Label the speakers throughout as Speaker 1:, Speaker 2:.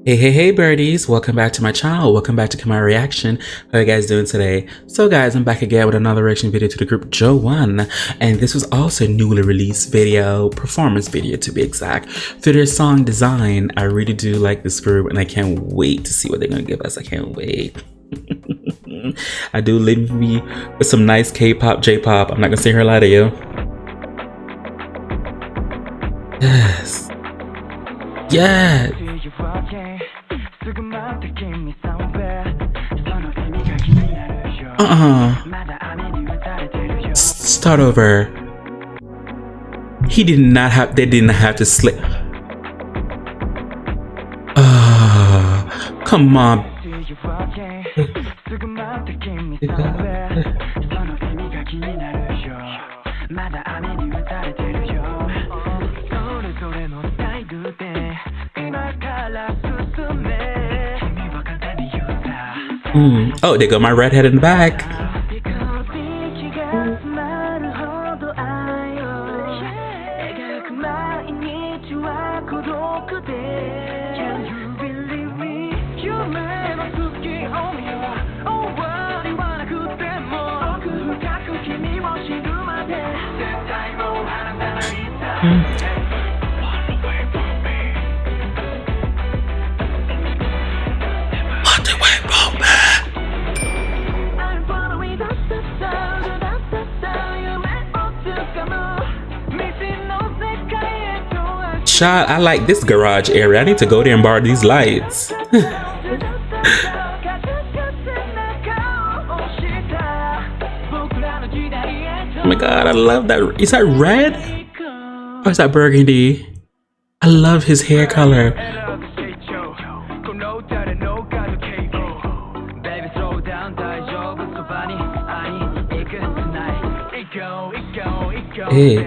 Speaker 1: Hey birdies, welcome back to my channel. Welcome back to Kemari Reaction. How are you guys doing today? So guys, I'm back again with another reaction video to the group JO1, and this was also a newly released video, performance video to be exact, for their song Design. I really do like this group and I can't wait to see what they're gonna give us. I can't wait. I do leave me with some nice K-pop, J-pop. I'm not gonna say her lie to you. Yes. Yeah. Start over. He did not have. They didn't have to slip. Come on. Oh, there go my redhead in the back. Child, I like this garage area. I need to go there and borrow these lights. Oh my god, I love that. Is that red? Or is that burgundy? I love his hair color. Hey.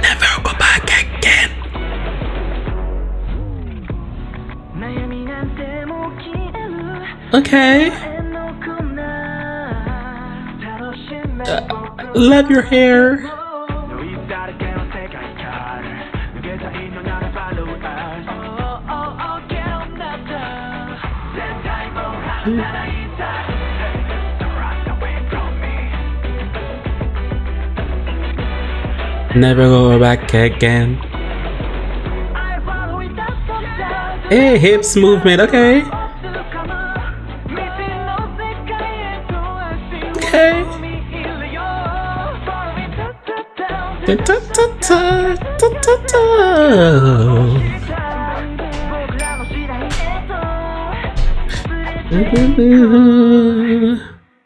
Speaker 1: Never go back again. Okay. Love your hair. Never go back again. Hey, hips movement, okay. Okay. Da, da, da, da, da, da, da.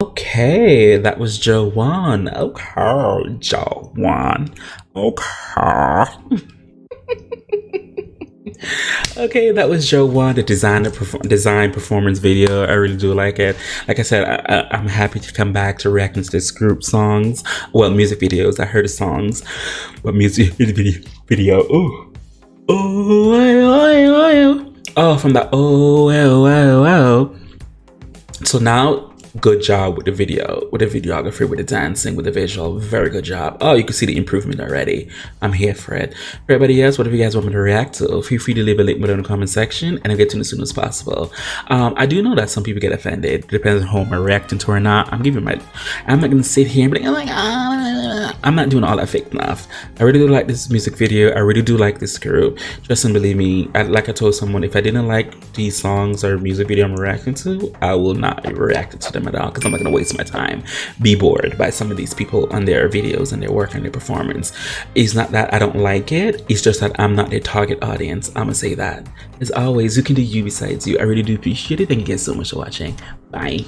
Speaker 1: Okay, that was JO1. Okay, JO1. Okay. Okay, that was JO1, the design performance video. I really do like it. Like I said, I'm happy to come back to reacting to this group songs. Well, music videos. I heard the songs, but music video. Oh, from the oh. So now, good job with the video, with the videography, with the dancing, with the visual. Very good job. Oh, you can see the improvement already. I'm here for it. For everybody else, whatever you guys want me to react to, feel free to leave a link below in the comment section and I'll get to it as soon as possible. I do know that some people get offended. It depends on who I'm reacting to or not. I'm not gonna sit here and be like, I'm not doing all that fake stuff. I really do like this music video. I really do like this group. Trust and believe me, like I told someone, if I didn't like these songs or music video I'm reacting to, I will not react to them at all, because I'm not gonna waste my time, be bored by some of these people on their videos and their work and their performance. It's not that I don't like it, it's just that I'm not their target audience. I'm gonna say that. As always, you can do you besides you. I really do appreciate it. Thank you guys so much for watching. Bye.